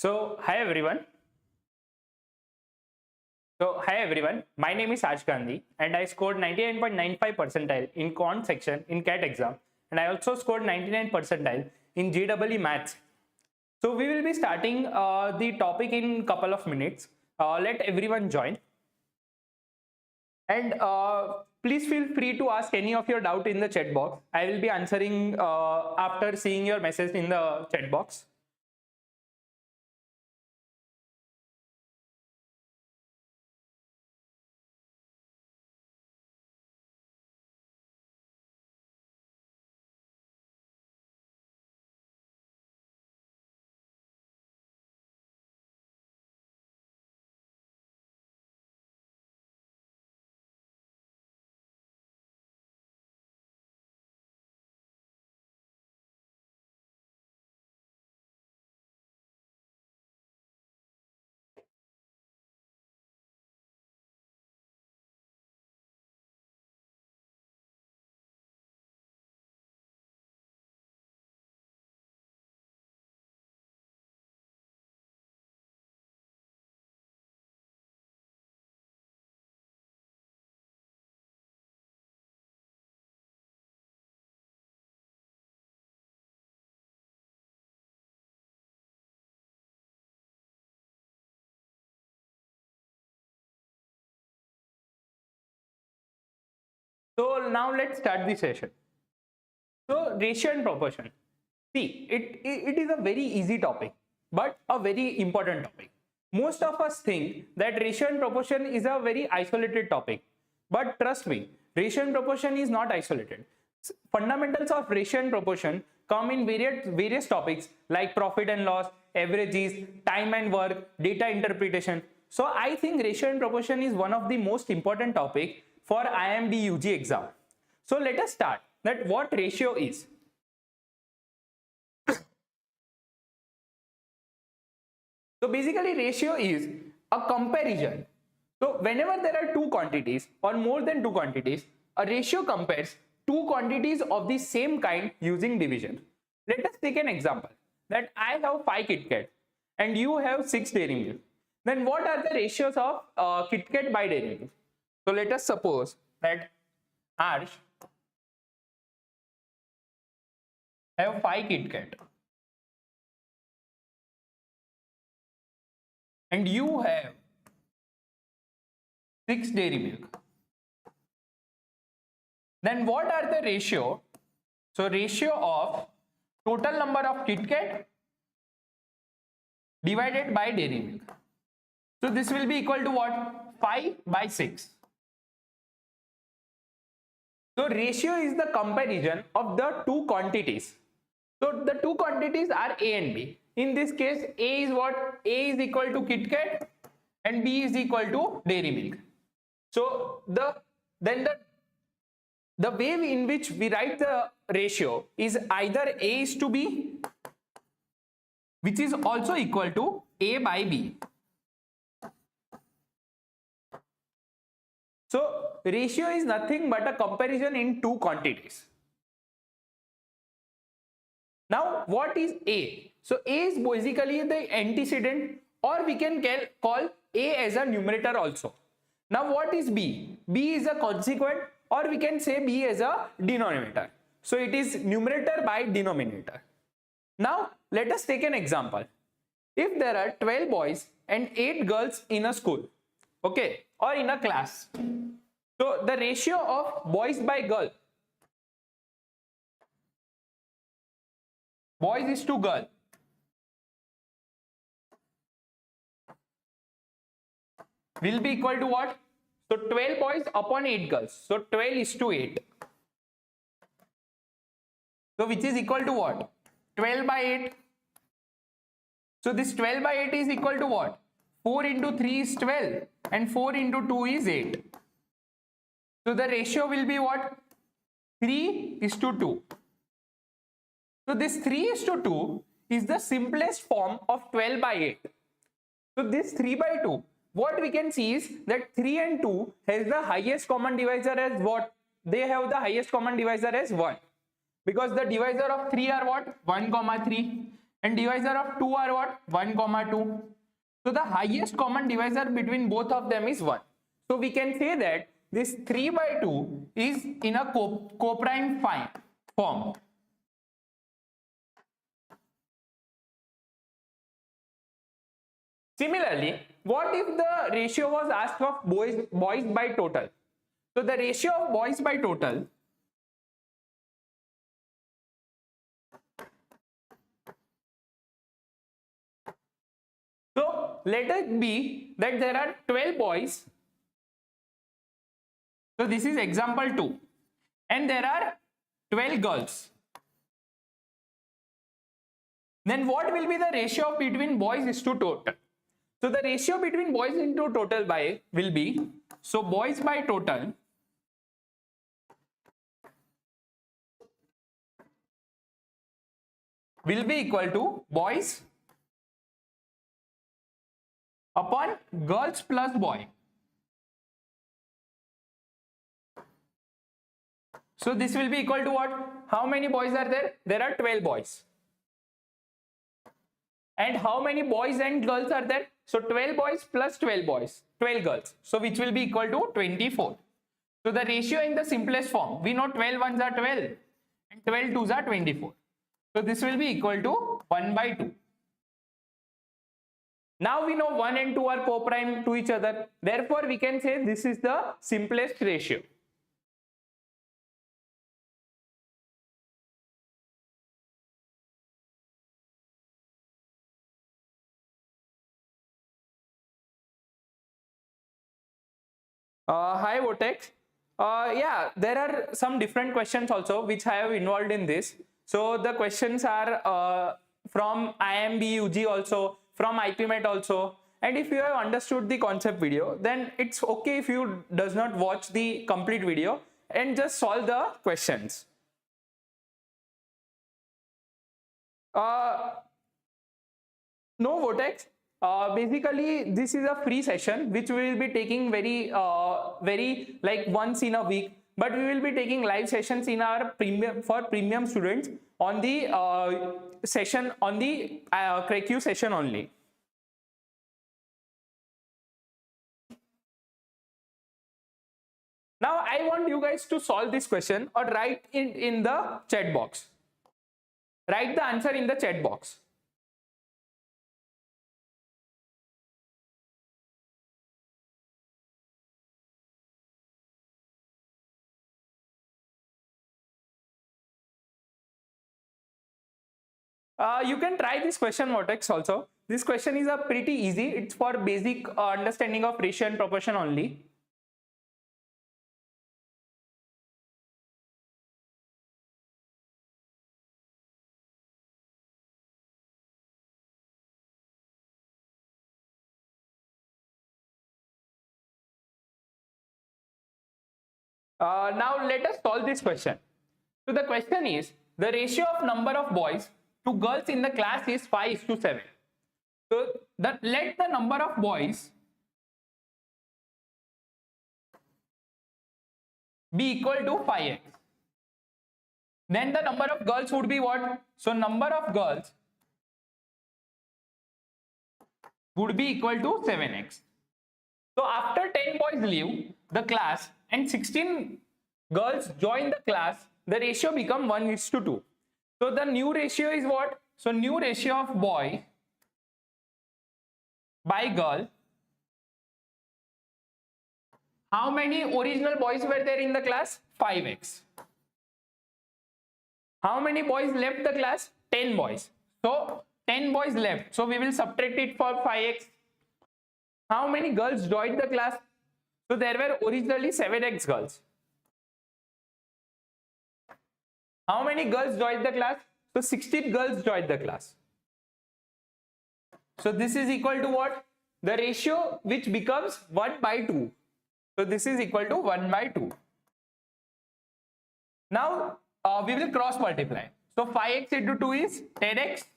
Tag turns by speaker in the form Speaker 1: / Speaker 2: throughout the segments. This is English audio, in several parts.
Speaker 1: Hi everyone. My name is Ash Gandhi and I scored 99.95 percentile in quant section in CAT exam, and I also scored 99 percentile in GEE maths. So we will be starting the topic in couple of minutes. Let everyone join, and please feel free to ask any of your doubt in the chat box. I will be answering after seeing your message in the chat box. So now let's start the session. So ratio and proportion. See, it is a very easy topic, but a very important topic. Most of us think that ratio and proportion is a very isolated topic, but trust me, ratio and proportion is not isolated. Fundamentals of ratio and proportion come in various topics like profit and loss, averages, time and work, data interpretation. So I think ratio and proportion is one of the most important topic for IIM B UG exam. So let us start that what ratio is. So basically ratio is a comparison. So whenever there are two quantities or more than two quantities, a ratio compares two quantities of the same kind using division. Let us take an example that I have 5 Kit Kat and you have 6 Dairy Milk. Then what are the ratios of Kit Kat by Dairy Milk? So let us suppose that Arsh have 5 Kit Kat and you have 6 Dairy Milk. Then what are the ratio? So ratio of total number of Kit Kat divided by Dairy Milk. So this will be equal to what? 5 by 6. So ratio is the comparison of the two quantities. So the two quantities are A and B. In this case, A is what? A is equal to Kit Kat and B is equal to Dairy Milk. So the way in which we write the ratio is either A is to B, which is also equal to A by B. So ratio is nothing but a comparison in two quantities. Now what is A? So A is basically the antecedent, or we can call A as a numerator also. Now what is B? B is a consequent, or we can say B as a denominator. So it is numerator by denominator. Now let us take an example. If there are 12 boys and 8 girls in a school, okay, or in a class, so the ratio of boys by girl, boys is to girl, will be equal to what? So 12 boys upon 8 girls. So 12 is to 8. So which is equal to what? 12 by 8. So this 12 by 8 is equal to what? 4 into 3 is 12 and 4 into 2 is 8. So the ratio will be what? 3 is to 2. So this 3 is to 2 is the simplest form of 12 by 8. So this 3 by 2, what we can see is that 3 and 2 has the highest common divisor as what? They have the highest common divisor as 1. Because the divisor of 3 are what? 1, 3. and divisor of 2 are what? 1 comma 2. So the highest common divisor between both of them is 1. So we can say that this 3 by 2 is in a coprime form. Similarly, what if the ratio was asked of boys by total? So the ratio of boys by total so let it be that there are 12 boys. So this is example 2, and there are 12 girls. Then what will be the ratio between boys is to total? So the ratio between boys into total by will be, so boys by total will be equal to boys upon girls plus boy. So this will be equal to what? How many boys are there? There are 12 boys. And how many boys and girls are there? So 12 boys plus 12 boys, 12 girls. So which will be equal to 24. So the ratio in the simplest form, we know 12 ones are 12 and 12 twos are 24. So this will be equal to 1 by 2. Now we know 1 and 2 are co-prime to each other. Therefore, we can say this is the simplest ratio. Hi Vortex. Yeah, there are some different questions also which I have involved in this. So the questions are from IIM B UG also, from IPMAT also. And if you have understood the concept video, then it's okay if you does not watch the complete video and just solve the questions. No Vortex. Basically, this is a free session which we will be taking very like once in a week. But we will be taking live sessions in our premium students on the session on the CREQ session only. Now I want you guys to solve this question or write in the chat box. Write the answer in the chat box. You can try this question Vortex also. This question is a pretty easy. It's for basic understanding of ratio and proportion only. Now let us solve this question. So the question is, the ratio of number of boys to girls in the class is 5:7. So let the number of boys be equal to 5x. Then the number of girls would be what? So number of girls would be equal to 7x. So after 10 boys leave the class and 16 girls join the class, the ratio become 1:2. So the new ratio is what? So new ratio of boy by girl. How many original boys were there in the class? 5x. How many boys left the class? 10 boys. So 10 boys left. So we will subtract it for 5x. How many girls joined the class? So there were originally 7x girls. How many girls joined the class? So 16 girls joined the class. So this is equal to what? The ratio which becomes 1/2. So this is equal to 1/2. Now we will cross multiply. So 5x into 2 is 10x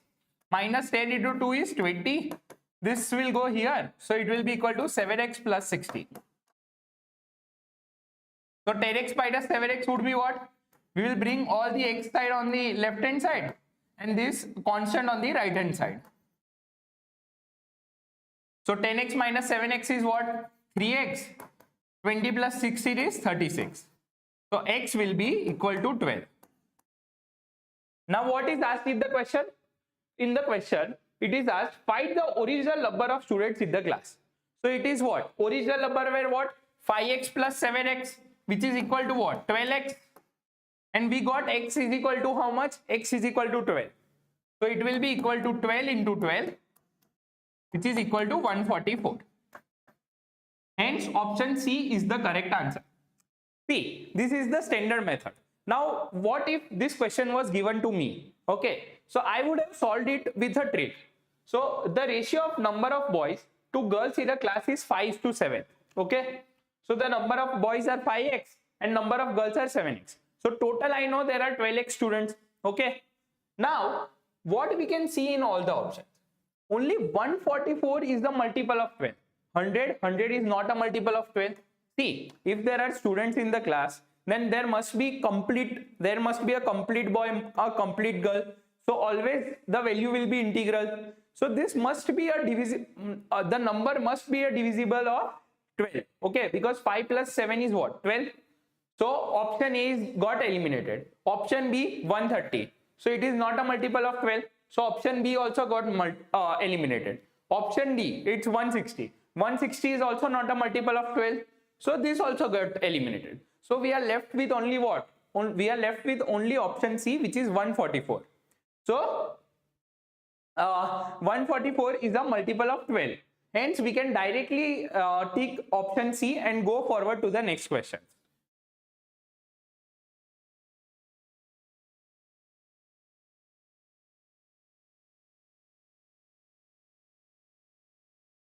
Speaker 1: minus 10 into 2 is 20. This will go here. So it will be equal to 7x plus 60. So 10x minus 7x would be what? We will bring all the x side on the left hand side and this constant on the right hand side. So 10x minus 7x is what? 3x. 20 plus 60 is 36. So x will be equal to 12. Now what is asked in the question? In the question, it is asked, find the original number of students in the class. So it is what? Original number were what? 5x plus 7x, which is equal to what? 12x. And we got x is equal to how much? X is equal to 12. So it will be equal to 12 into 12, which is equal to 144. Hence option C is the correct answer. See, this is the standard method. Now, what if this question was given to me? Okay, so I would have solved it with a trick. So the ratio of number of boys to girls in a class is 5 to 7. Okay, so the number of boys are 5x and number of girls are 7x. So total I know there are 12x students. Okay, now what we can see in all the options? Only 144 is the multiple of 12. 100 is not a multiple of 12. See, if there are students in the class, then there must be a complete boy, a complete girl. So always the value will be integral. So this must be a the number must be a divisible of 12. Okay, because 5 plus 7 is what? 12. So option A is got eliminated. Option B 130. So it is not a multiple of 12. So option B also got eliminated. Option D, it's 160. 160 is also not a multiple of 12. So this also got eliminated. So we are left with only what? We are left with only option C, which is 144. So 144 is a multiple of 12. Hence we can directly tick option C and go forward to the next question.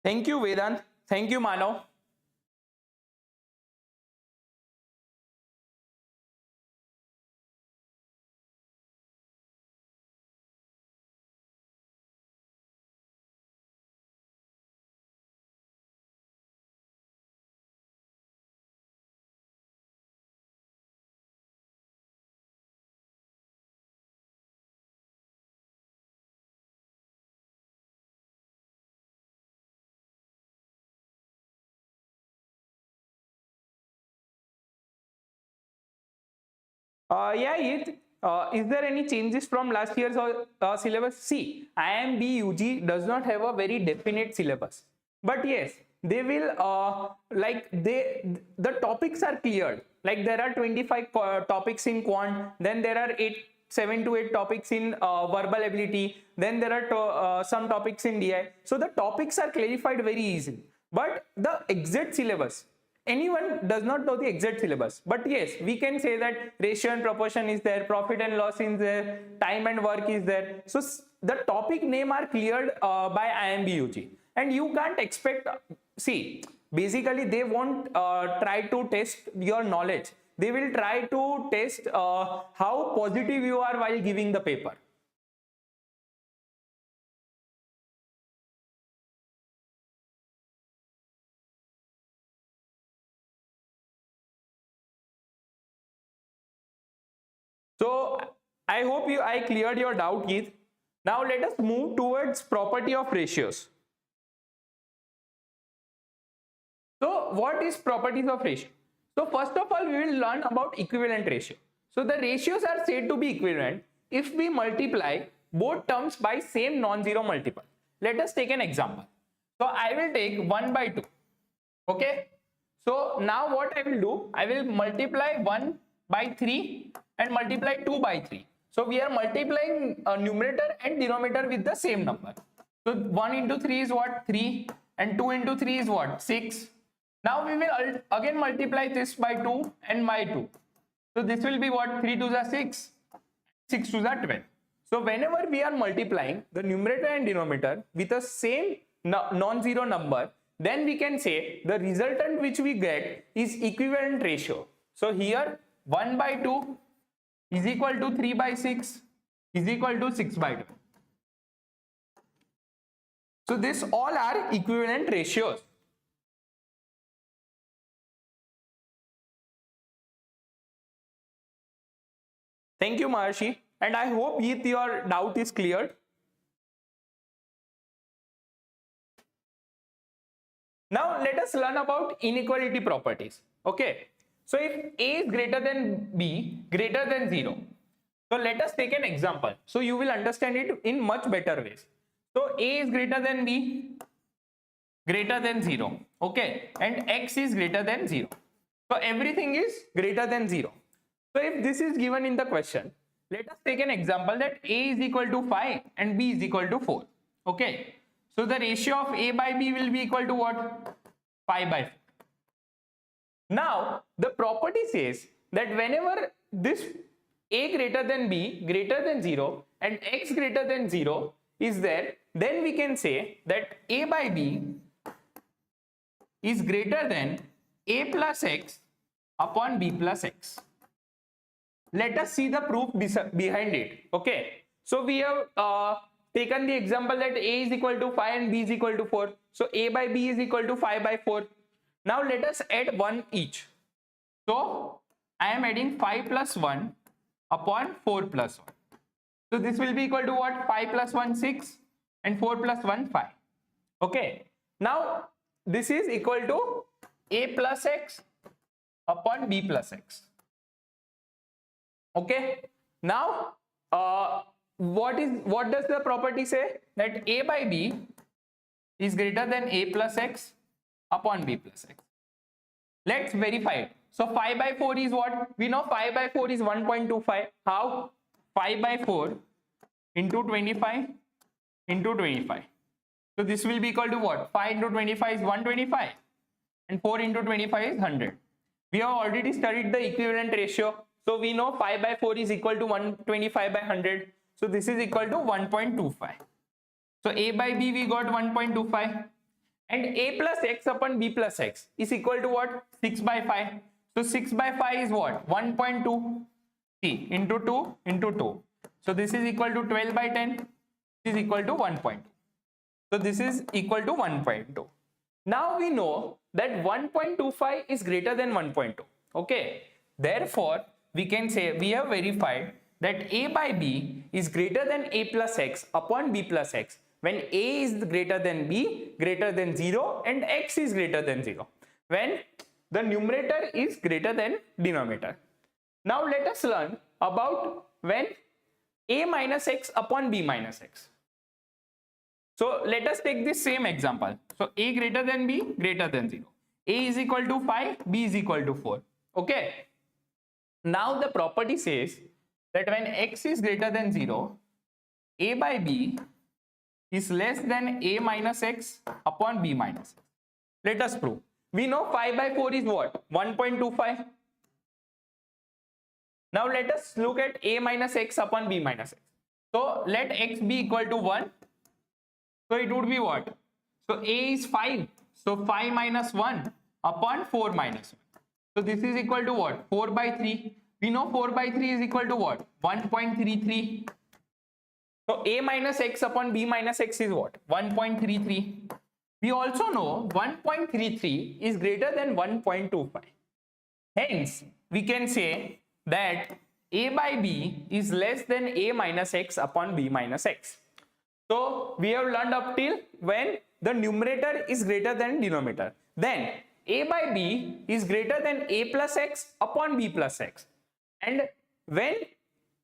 Speaker 1: Thank you, Vedant. Thank you, Manav. Yeah, is there any changes from last year's syllabus? See, IIM B UG does not have a very definite syllabus, but yes, they will the topics are cleared. Like there are 25 topics in quant, then there are 7 to 8 topics in verbal ability, then there are some topics in DI. So the topics are clarified very easily, but the exact syllabus, anyone does not know the exact syllabus, but yes, we can say that ratio and proportion is there, profit and loss is there, time and work is there. So the topic name are cleared by IIM B UG, and you can't expect, see, basically they won't try to test your knowledge. They will try to test how positive you are while giving the paper. So I hope I cleared your doubt, Keith. Now let us move towards property of ratios. So what is properties of ratio? So first of all, we will learn about equivalent ratio. So the ratios are said to be equivalent if we multiply both terms by same non-zero multiple. Let us take an example. So I will take 1 by 2. Okay. So now what I will do, I will multiply 1 by 3 and multiply 2 by 3. So we are multiplying numerator and denominator with the same number. So 1 into 3 is what? 3, and 2 into 3 is what? 6. Now we will again multiply this by 2 and by 2. So this will be what? 3 2s are 6, 6 2s are 12. So whenever we are multiplying the numerator and denominator with the same non-zero number, then we can say the resultant which we get is equivalent ratio. So here 1 by 2 is equal to 3 by 6 is equal to 6 by 2. So this all are equivalent ratios. Thank you, Maharshi. and I hope Heath, your doubt is cleared. Now let us learn about inequality properties. Okay, so if A is greater than B greater than 0, so let us take an example so you will understand it in much better ways. So A is greater than B greater than 0, okay, and X is greater than 0. So everything is greater than 0. So if this is given in the question, let us take an example that A is equal to 5 and B is equal to 4. Okay, so the ratio of A by B will be equal to what? 5 by 4. Now the property says that whenever this A greater than B greater than 0 and X greater than 0 is there, then we can say that A by B is greater than A plus X upon B plus X. Let us see the proof behind it. Okay, so we have taken the example that A is equal to 5 and B is equal to 4. So A by B is equal to 5 by 4. Now let us add 1 each. So I am adding 5 plus 1 upon 4 plus 1. So this will be equal to what? 5 plus 1 6 and 4 plus 1 5. Okay, now this is equal to A plus X upon B plus X. Okay, now what does the property say? That A by B is greater than A plus X upon B plus X. Let's verify it. So 5 by 4 is what? We know 5 by 4 is 1.25. How? 5 by 4 into 25 into 25. So this will be equal to what? 5 into 25 is 125 and 4 into 25 is 100. We have already studied the equivalent ratio. So we know 5 by 4 is equal to 125 by 100. So this is equal to 1.25. So A by B we got 1.25. And A plus X upon B plus X is equal to what? 6 by 5. So 6 by 5 is what? 1.2. See, into 2 into 2. So this is equal to 12 by 10. This is equal to 1.2. So this is equal to 1.2. Now we know that 1.25 is greater than 1.2. Okay. Therefore, we can say we have verified that A by B is greater than A plus X upon B plus X when A is greater than B greater than 0 and X is greater than 0. When the numerator is greater than denominator. Now let us learn about when A minus X upon B minus X. So let us take this same example. So A greater than B greater than 0. A is equal to 5, B is equal to 4. Okay. Now the property says that when X is greater than 0, A by B is less than A minus X upon B minus X. Let us prove. We know 5 by 4 is what? 1.25. Now let us look at A minus X upon B minus X. So let X be equal to 1. So it would be what? So A is 5. So 5 minus 1 upon 4 minus 1. So this is equal to what? 4 by 3. We know 4 by 3 is equal to what? 1.33. So A minus X upon B minus X is what? 1.33. We also know 1.33 is greater than 1.25. Hence, we can say that A by B is less than A minus X upon B minus X. So we have learned up till when the numerator is greater than denominator. Then A by B is greater than A plus X upon B plus X. And when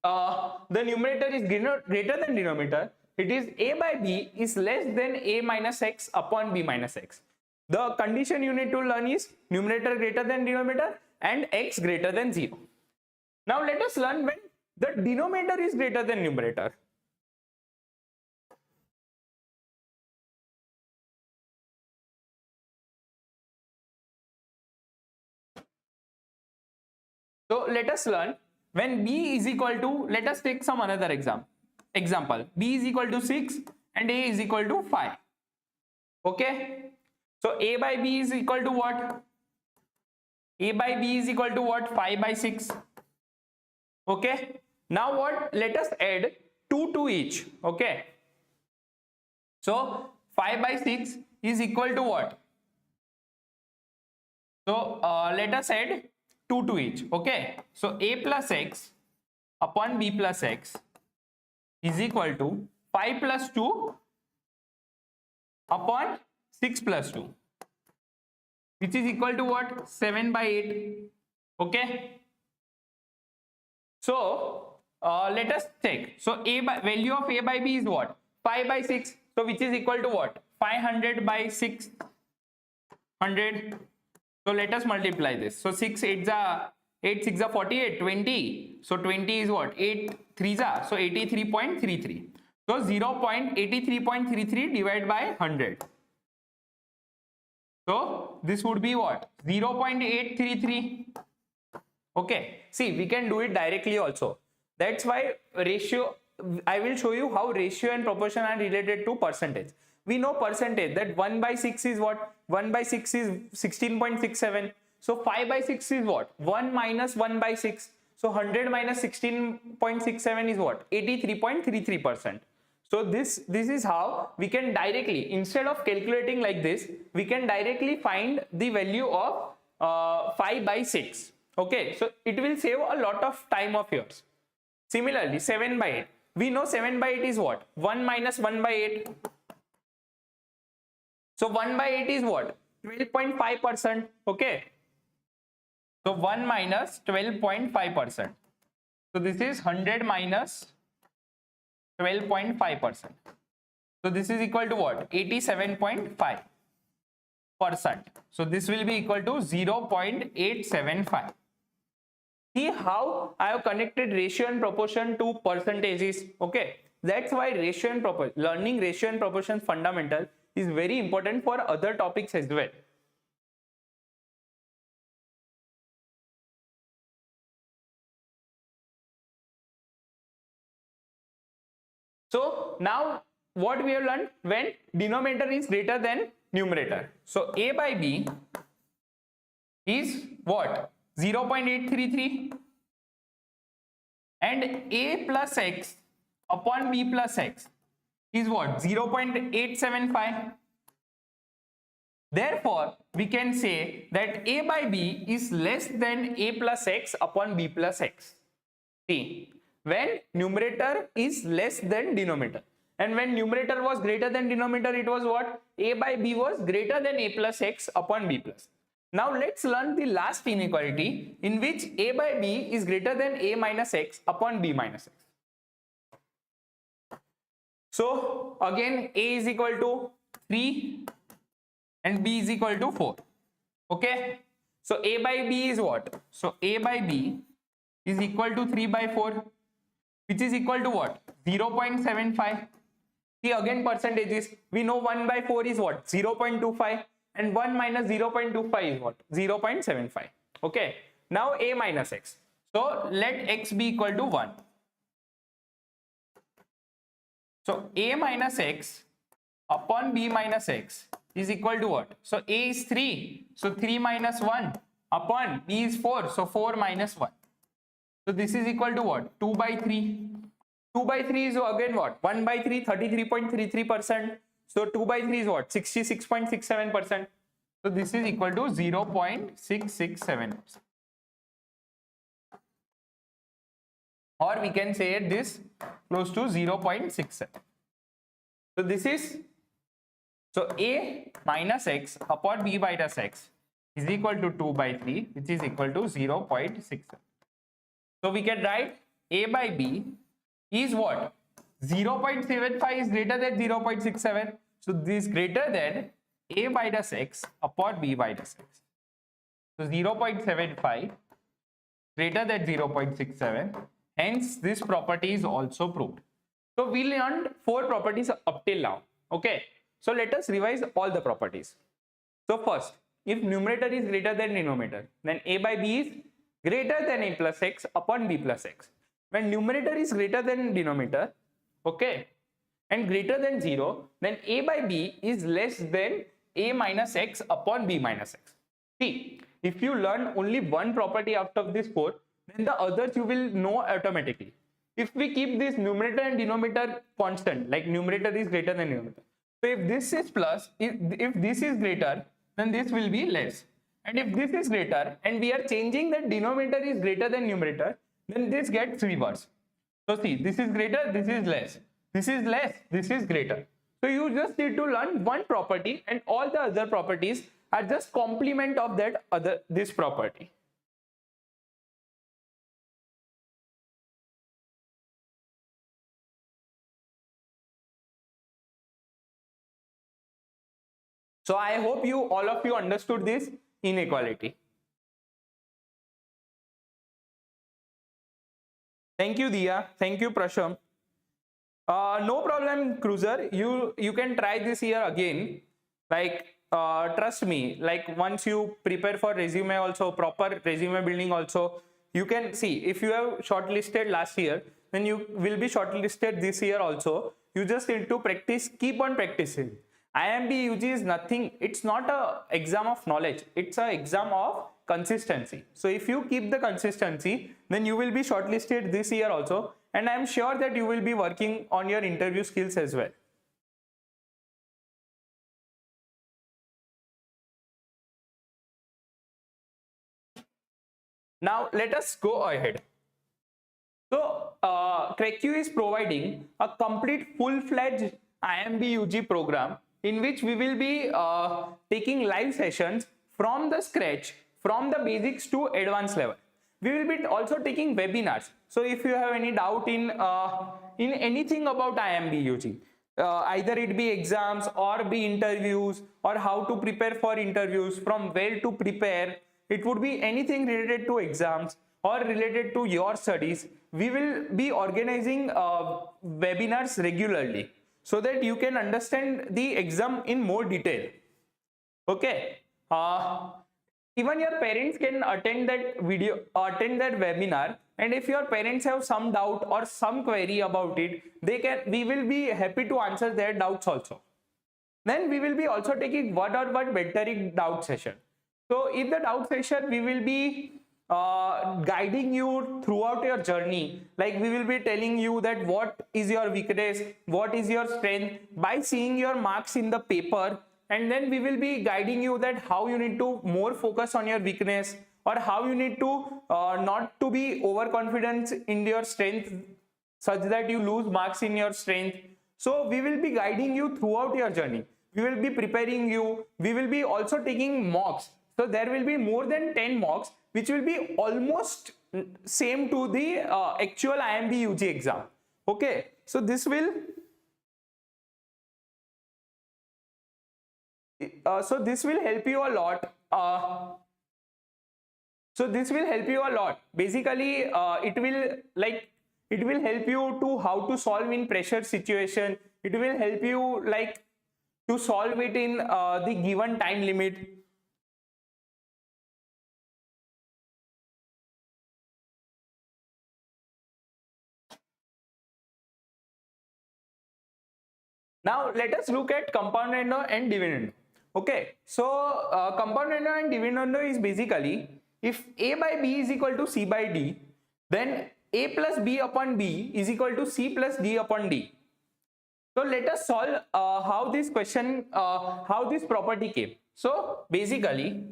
Speaker 1: the numerator is greater than denominator, it is A by B is less than A minus X upon B minus X. The condition you need to learn is numerator greater than denominator and X greater than 0. Now let us learn when the denominator is greater than numerator. So let us learn when B is equal to, let us take some another example. B is equal to 6 and A is equal to 5. Okay. So A by B is equal to what? A by B is equal to what? 5 by 6. Okay. Now what? Let us add 2 to each. Okay. So 5 by 6 is equal to what? So let us add 2 to each. Okay. So A plus X upon B plus X is equal to 5 plus 2 upon 6 plus 2, which is equal to what? 7 by 8. Okay. So let us check. So value of a by b is what? 5 by 6. So which is equal to what? 500 by 600. So let us multiply this. So 6 8 are 8 6 are 48, 20. So 20 is what? 8 3 are, so 83.33. So 0.83.33 divided by 100. So this would be what? 0.833. Okay. See, we can do it directly also. That's why ratio, I will show you how ratio and proportion are related to percentage. We know percentage, that 1 by 6 is what? 1 by 6 is 16.67. So 5 by 6 is what? 1 minus 1 by 6. So 100 minus 16.67 is what? 83.33%. So this is how we can directly, instead of calculating like this, we can directly find the value of 5 by 6. Okay, so it will save a lot of time of yours. Similarly, 7 by 8. We know 7 by 8 is what? 1 minus 1 by 8. So 1 by 8 is what? 12.5%. Okay. So 1 minus 12.5%. So this is 100 minus 12.5%. So this is equal to what? 87.5%. So this will be equal to 0.875. See how I have connected ratio and proportion to percentages. Okay. That's why ratio and proportion, learning ratio and proportion fundamental is very important for other topics as well. So now what we have learned, when denominator is greater than numerator. So a by b is what? 0.833 and a plus x upon b plus x is what? 0.875. Therefore, we can say that a by b is less than a plus x upon b plus x. See, when numerator is less than denominator, and when numerator was greater than denominator, it was what? A by b was greater than a plus x upon b plus. Now let's learn the last inequality in which a by b is greater than a minus x upon b minus x. So again, a is equal to 3 and b is equal to 4. Okay. So a by b is what? So a by b is equal to 3 by 4, which is equal to what? 0.75. See, again percentages. We know 1 by 4 is what? 0.25. And 1 minus 0.25 is what? 0.75. Okay. Now a minus x. So let x be equal to 1. So a minus x upon b minus x is equal to what? So a is 3. So 3 minus 1 upon b is 4. So 4 minus 1. So this is equal to what? 2 by 3. 2 by 3 is again what? 1 by 3, 33.33%. So 2 by 3 is what? 66.67%. So this is equal to 0.667%. Or we can say this close to 0.67. So this is, so a minus x upon b minus x is equal to 2 by 3, which is equal to 0.67. So we can write a by b is what? 0.75 is greater than 0.67. So this is greater than a minus x upon b minus x. So 0.75 greater than 0.67. Hence this property is also proved. So we learned 4 properties up till now. Okay. So let us revise all the properties. So first, if numerator is greater than denominator, then a by b is greater than a plus x upon b plus x. When numerator is greater than denominator, okay, and greater than 0, then a by b is less than a minus x upon b minus x. See, if you learn only one property out of these 4, then the others you will know automatically. If we keep this numerator and denominator constant, like numerator is greater than denominator. So if this is plus, if this is greater, then this will be less. And if this is greater and we are changing that denominator is greater than numerator, then this gets reversed. So see, this is greater, this is less, this is less, this is greater. So you just need to learn one property and all the other properties are just complement of that other this property. So I hope you all of you understood this inequality. Thank you, Diya. Thank you, Prasham. No problem, Cruiser. You can try this year again. Like trust me. Like once you prepare for resume, also proper resume building, also you can see if you have shortlisted last year, then you will be shortlisted this year also. You just need to practice. Keep on practicing. IIM B UG is nothing. It's not a exam of knowledge. It's a exam of consistency. So if you keep the consistency, then you will be shortlisted this year also. And I am sure that you will be working on your interview skills as well. Now let us go ahead. So CREQ is providing a complete full-fledged IIM B UG program in which we will be taking live sessions from the scratch, from the basics to advanced level. We will be also taking webinars. So if you have any doubt in anything about IIM B UG, either it be exams or be interviews or how to prepare for interviews, from where to prepare, it would be anything related to exams or related to your studies, we will be organizing webinars regularly so that you can understand the exam in more detail. Okay. Even your parents can attend that webinar, and if your parents have some doubt or some query about it, we will be happy to answer their doubts also. Then we will be also taking one mentoring doubt session. So in the doubt session, we will be guiding you throughout your journey. Like we will be telling you that what is your weakness, what is your strength by seeing your marks in the paper, and then we will be guiding you that how you need to more focus on your weakness, or how you need to not to be overconfident in your strength such that you lose marks in your strength. So we will be guiding you throughout your journey. We will be preparing you. We will be also taking mocks. So there will be more than 10 mocks which will be almost same to the actual IIM B UG exam. Okay, so this will help you a lot. Basically, it will help you to how to solve in pressure situation. It will help you like to solve it in the given time limit. Now let us look at compoundendo and dividendo. Okay, so compoundendo and dividendo is basically if A by B is equal to C by D, then A plus B upon B is equal to C plus D upon D. So let us solve how this property came. So basically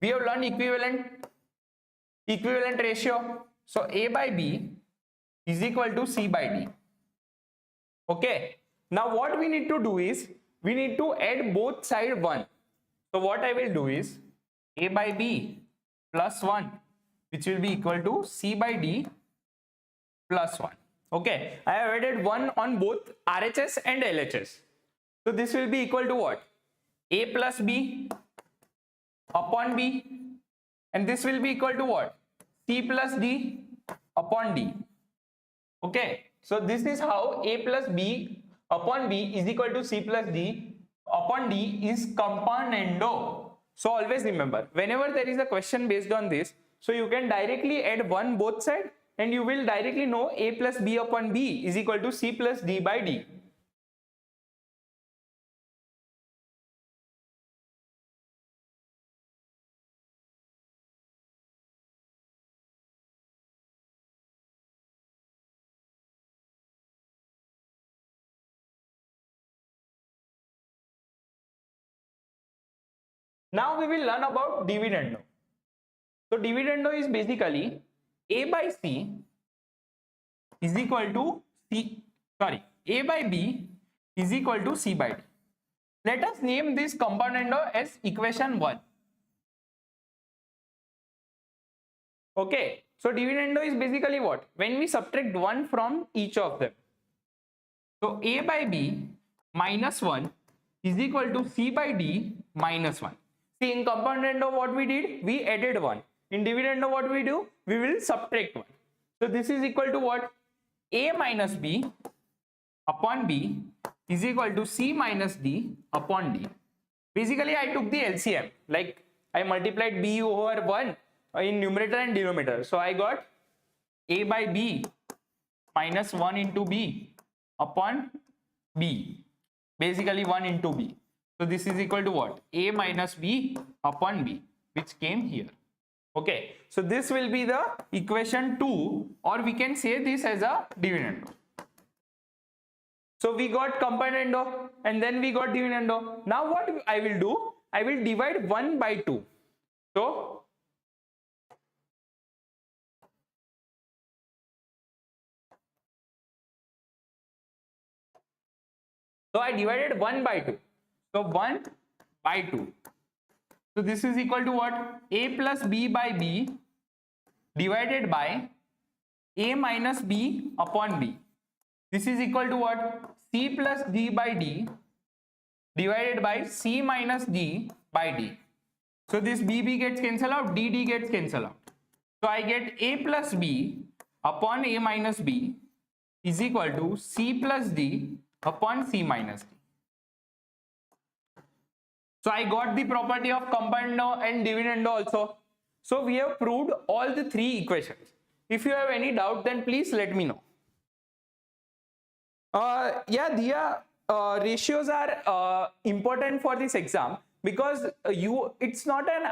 Speaker 1: we have learned equivalent ratio. So A by B is equal to C by D. Okay. Now what we need to do is we need to add both side 1. So what I will do is A by B plus 1, which will be equal to C by D plus 1. Okay, I have added 1 on both RHS and LHS. So this will be equal to what? A plus B upon B, and this will be equal to what? C plus D upon D. Okay, so this is how A plus B upon B is equal to C plus D upon D is compoundendo. So always remember, whenever there is a question based on this, so you can directly add 1 both side and you will directly know A plus B upon B is equal to C plus D by D. Now we will learn about dividendo. So dividendo is basically A by C is equal to A by B is equal to C by D. Let us name this componendo as equation 1. Okay, so dividendo is basically what? When we subtract 1 from each of them. So A by B minus 1 is equal to C by D minus 1. See, in componendo what we did? We added 1. In dividendo what we do? We will subtract 1. So this is equal to what? A minus B upon B is equal to C minus D upon D. Basically, I took the LCM. Like, I multiplied B over 1 in numerator and denominator. So I got A by B minus 1 into B upon B. Basically 1 into B. So this is equal to what? A minus B upon B, which came here. Okay, so this will be the equation 2, or we can say this as a dividendo. So we got componendo and then we got dividendo. Now what I will do? I will divide 1 by 2. So I divided 1 by 2. So 1 by 2. So this is equal to what? A plus B by B divided by A minus B upon B. This is equal to what? C plus D by D divided by C minus D by D. So this B gets cancelled out, D gets cancelled out. So I get A plus B upon A minus B is equal to C plus D upon C minus D. So I got the property of componendo and dividendo also. So we have proved all the 3 equations. If you have any doubt, then please let me know. Yeah, ratios are important for this exam because it's not an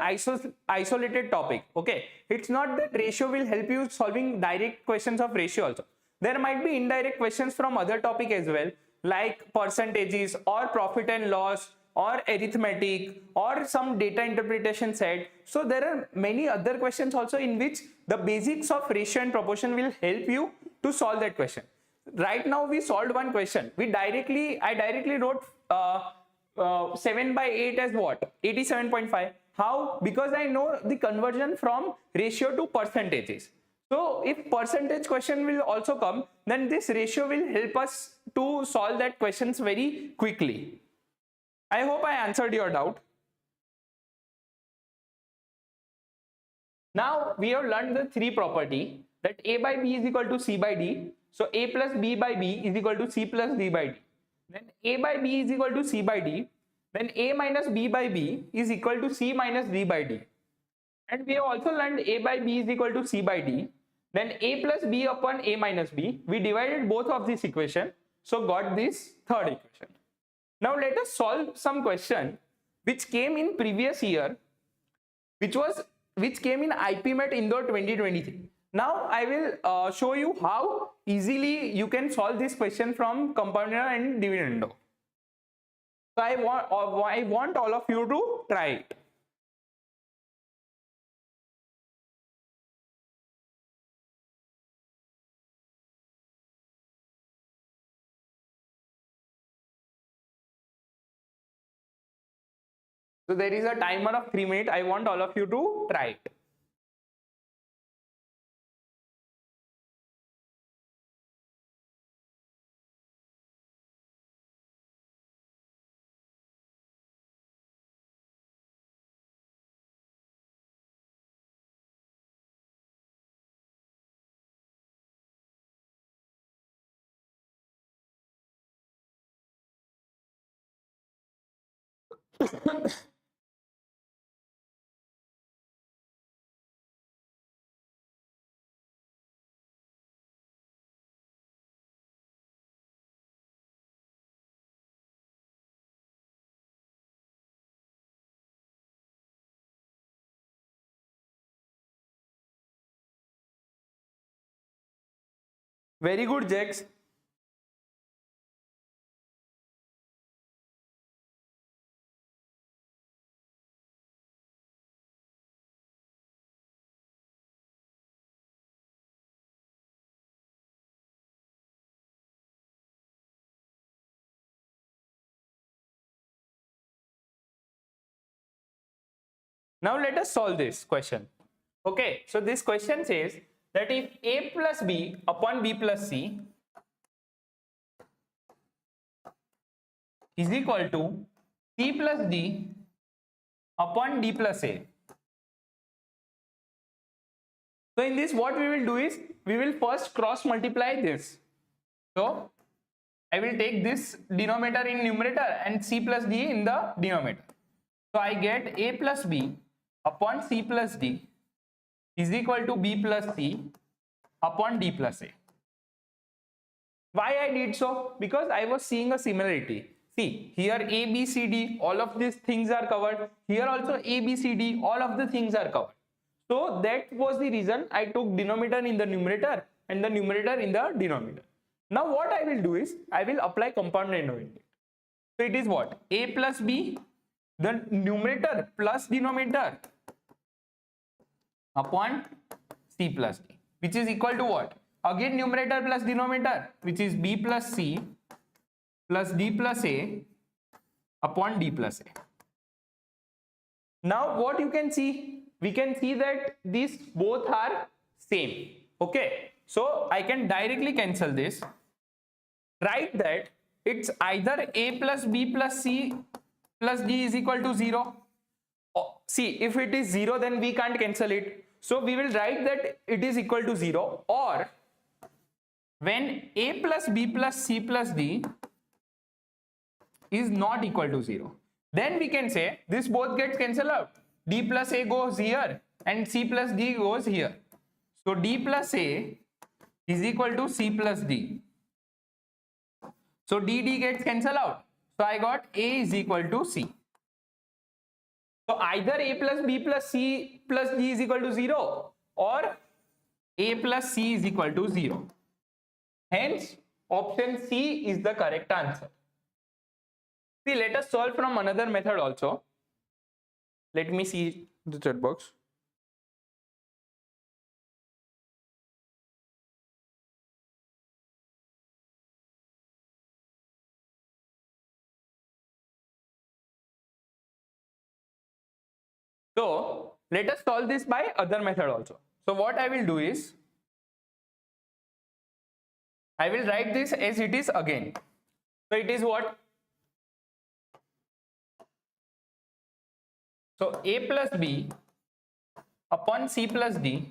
Speaker 1: isolated topic. Okay, it's not that ratio will help you solving direct questions of ratio also. There might be indirect questions from other topic as well, like percentages or profit and loss or arithmetic or some data interpretation set. So there are many other questions also in which the basics of ratio and proportion will help you to solve that question. Right now we solved one question. I directly wrote 7 by 8 as what? 87.5. How? Because I know the conversion from ratio to percentages. So if percentage question will also come, then this ratio will help us to solve that questions very quickly. I hope I answered your doubt. Now we have learned the 3 property that A by B is equal to C by D. So A plus B by B is equal to C plus D by D. Then A by B is equal to C by D. Then A minus B by B is equal to C minus D by D. And we have also learned A by B is equal to C by D. Then A plus B upon A minus B. We divided both of this equation. So got this third equation. Now let us solve some question which came in previous year, which came in IPMAT Indore 2023. Now I will show you how easily you can solve this question from componendo and dividendo. So I want all of you to try it. So there is a timer of 3 minutes. I want all of you to try it. Very good, Jax. Now let us solve this question. Okay, so this question says that if a plus b upon b plus c is equal to c plus d upon d plus a. So in this, what we will do is we will first cross multiply this. So I will take this denominator in numerator and c plus d in the denominator. So I get a plus b upon c plus d is equal to b plus c upon d plus a. Why I did so? Because I was seeing a similarity. See, here a, b, c, d, all of these things are covered. Here also a, b, c, d, all of the things are covered. So that was the reason I took denominator in the numerator and the numerator in the denominator. Now what I will do is I will apply compound denominator. So it is what? A plus b, the numerator plus denominator upon c plus d, which is equal to what? Again numerator plus denominator, which is b plus c plus d plus a upon d plus a. Now what you can see? We can see that these both are same. Okay, so I can directly cancel this. Write that it's either a plus b plus c plus d is equal to 0. See, if it is 0, then we can't cancel it. So we will write that it is equal to 0, or when a plus b plus c plus d is not equal to 0, then we can say this both gets cancelled out. D plus a goes here and c plus d goes here. So d plus a is equal to c plus d. So d gets cancelled out. So I got a is equal to c. So either a plus b plus c plus d is equal to 0, or a plus c is equal to 0. Hence, option C is the correct answer. See, let us solve from another method also. Let me see the chat box. So let us solve this by other method also. So what I will do is I will write this as it is again. So it is what? So a plus b upon c plus d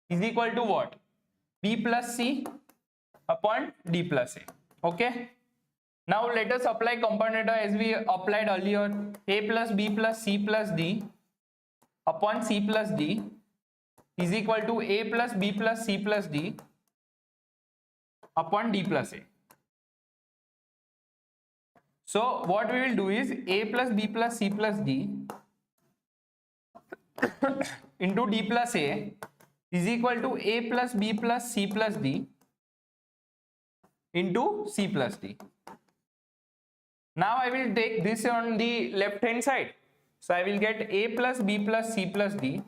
Speaker 1: is equal to what? B plus c upon d plus a. Okay. Now let us apply compound data as we applied earlier. A plus b plus c plus d upon c plus d is equal to a plus b plus c plus d upon d plus a. So what we will do is a plus b plus c plus d into d plus a is equal to a plus b plus c plus d into c plus d. Now I will take this on the left hand side. So I will get a plus b plus c plus d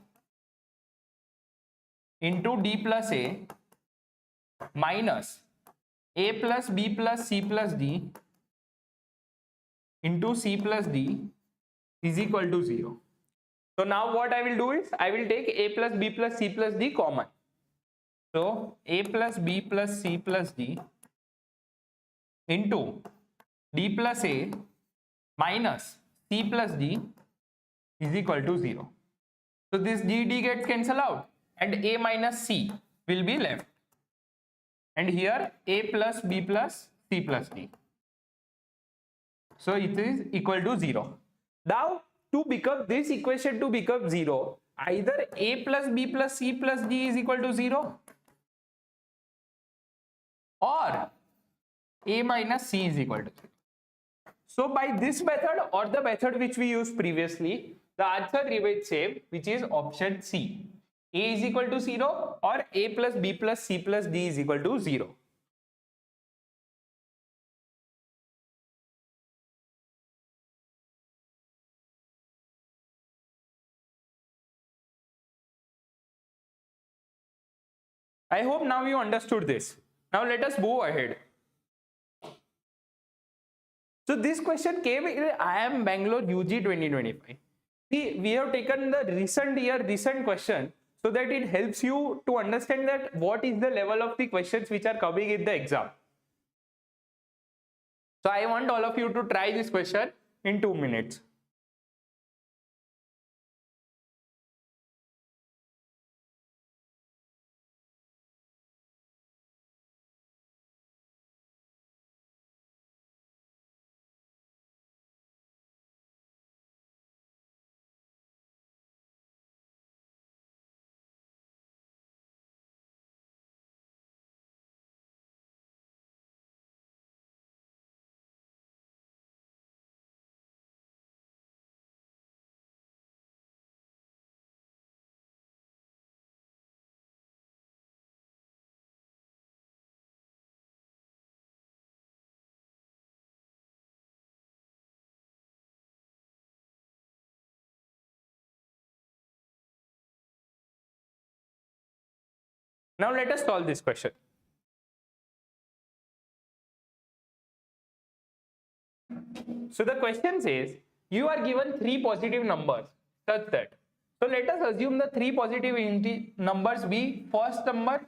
Speaker 1: into d plus a minus a plus b plus c plus d into c plus d is equal to 0. So now what I will do is I will take a plus b plus c plus d common. So a plus b plus c plus d into d plus a minus c plus d is equal to 0. So this d gets cancelled out and a minus c will be left. And here a plus b plus c plus d. So it is equal to 0. Now to become this equation to become 0, either a plus b plus c plus d is equal to 0, or a minus c is equal to 0. So by this method or the method which we used previously, the answer remains same, which is option C. A is equal to 0 or a plus b plus c plus d is equal to 0. I hope now you understood this. Now let us go ahead. So this question came in IIM Bangalore UG 2025. See, we have taken the recent year, recent question, so that it helps you to understand that what is the level of the questions which are coming in the exam. So I want all of you to try this question in 2 minutes. Now let us solve this question. So the question says you are given 3 positive numbers such that, so let us assume the 3 positive numbers be first number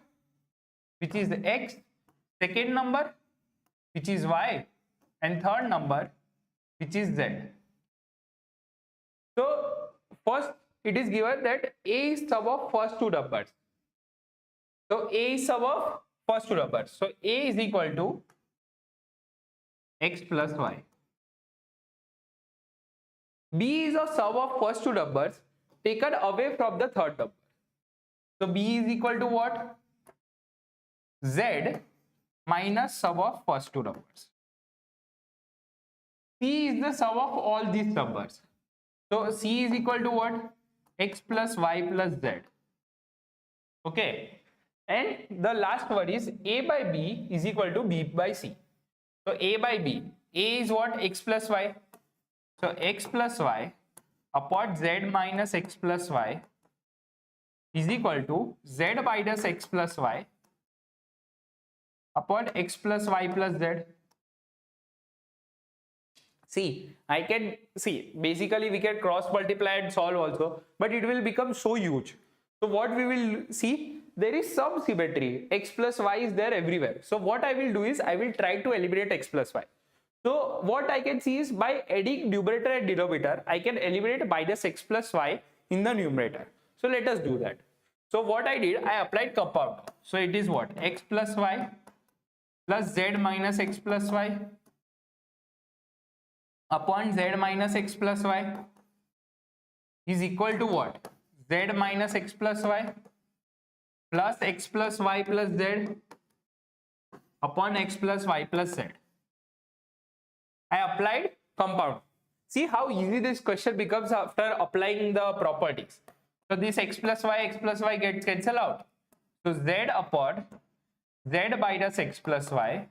Speaker 1: which is x, second number which is y, and third number which is z. So first it is given that a is sum of first 2 numbers. So a is sum of first 2 numbers. So a is equal to x plus y. B is a sum of first 2 numbers taken away from the third number. So B is equal to what? Z minus sum of first 2 numbers. C is the sum of all these numbers. So C is equal to what? X plus y plus z. Okay. And the last one is A by B is equal to B by C. So A by B. A is what? X plus y. So x plus y upon z minus x plus y is equal to z minus x plus y upon x plus y plus z. See, I can see, basically we can cross multiply and solve also, but it will become so huge. So what we will see, there is some symmetry. X plus y is there everywhere. So what I will do is I will try to eliminate x plus y. So what I can see is by adding numerator and denominator, I can eliminate minus x plus y in the numerator. So let us do that. So what I did, I applied compound. So it is what? X plus y plus z minus x plus y upon z minus x plus y is equal to what? Z minus x plus y plus x plus y plus z upon x plus y plus z. I applied compound. See how easy this question becomes after applying the properties. So this x plus y gets cancelled out. So z upon z minus x plus y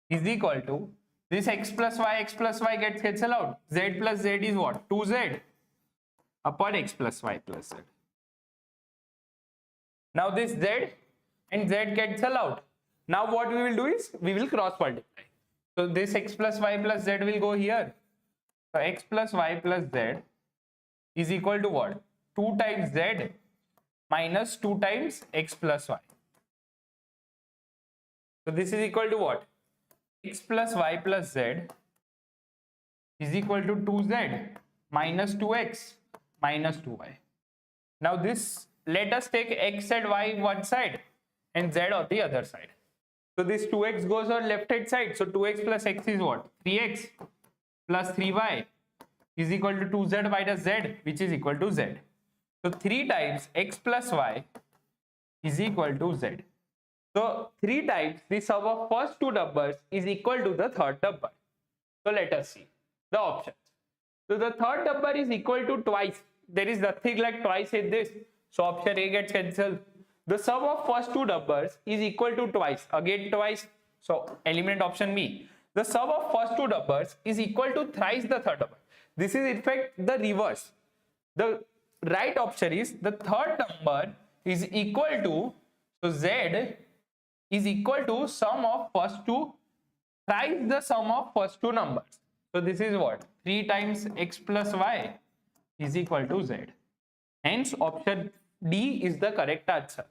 Speaker 1: is equal to this x plus y gets cancelled out. Z plus z is what? 2z upon x plus y plus z. Now this z and z cancel out. Now what we will do is we will cross multiply. So this x plus y plus z will go here. So x plus y plus z is equal to what? 2 times z minus 2 times x plus y. So this is equal to what? X plus y plus z is equal to 2z minus 2x minus 2y. Now this, let us take x and y one side and z on the other side. So this 2x goes on left hand side. So 2x plus x is what? 3x plus 3y is equal to 2z minus z, which is equal to z. So 3 times x plus y is equal to z. So 3 times the sum of first 2 numbers is equal to the third number. So let us see the options. So the third number is equal to twice. There is nothing like twice in this. So option A gets cancelled. The sum of first 2 numbers is equal to twice. Again twice. So eliminate option B. The sum of first 2 numbers is equal to thrice the third number. This is in fact the reverse. The right option is the third number is equal to, so Z is equal to sum of first 2 thrice the sum of first 2 numbers. So this is what? 3 times x plus y is equal to Z. Hence option D is the correct answer.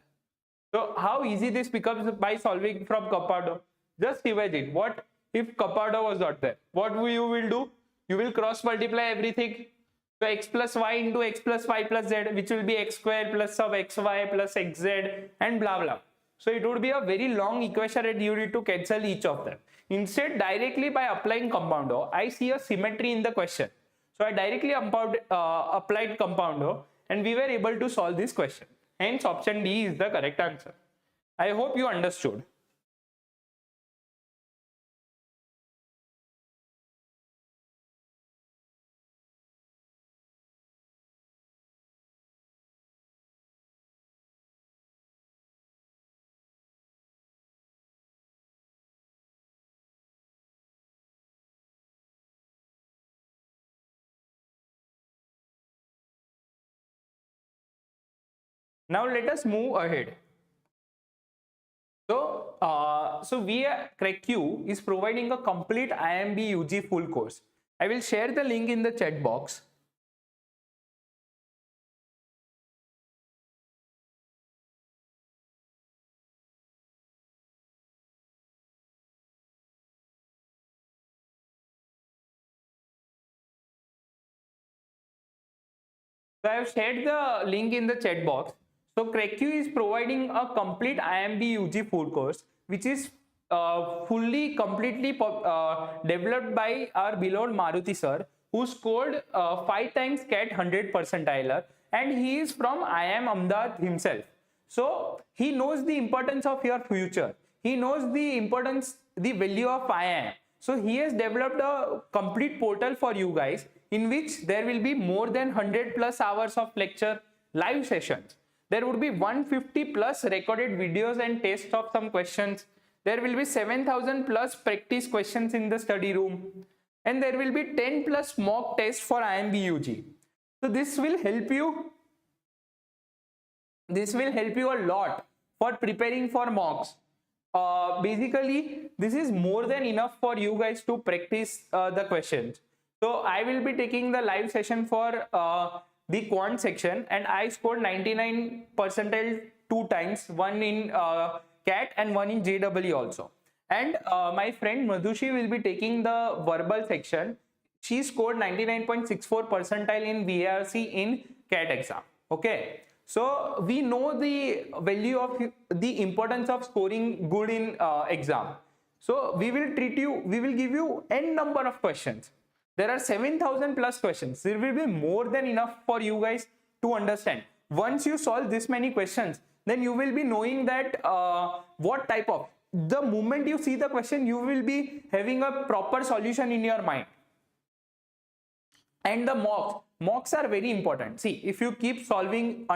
Speaker 1: So how easy this becomes by solving from Capado? Just imagine, what if Capado was not there? What you will do? You will cross multiply everything. So x plus y into x plus y plus z, which will be x square plus sub xy plus xz and blah blah. So it would be a very long equation and you need to cancel each of them. Instead, directly by applying compoundo, I see a symmetry in the question. So I directly applied compoundo and we were able to solve this question. Hence option D is the correct answer. I hope you understood. Now let us move ahead. So CREQ is providing a complete IIM B UG full course. I will share the link in the chat box. So I have shared the link in the chat box. So CREQ is providing a complete IIM B UG full course, which is completely developed by our beloved Maruti sir, who scored 5 times CAT 100 percentiler, and he is from IIM Ahmedabad himself. So he knows the importance of your future. He knows the value of IIM. So he has developed a complete portal for you guys, in which there will be more than 100 plus hours of lecture, live sessions. There would be 150 plus recorded videos and tests of some questions. There will be 7,000 plus practice questions in the study room. And there will be 10 plus mock tests for IIM B UG. So this will help you. This will help you a lot for preparing for mocks. Basically, this is more than enough for you guys to practice the questions. So I will be taking the live session for the quant section, and I scored 99 percentile 2 times, one in CAT and one in JEE also. And my friend Madhushi will be taking the verbal section. She scored 99.64 percentile in VARC in CAT exam. Okay. So we know the value of the importance of scoring good in exam. So we will give you n number of questions. There are 7,000 plus questions. There will be more than enough for you guys to understand. Once you solve this many questions, then you will be knowing that what type of, the moment you see the question, you will be having a proper solution in your mind. And the mocks are very important. See, if you keep solving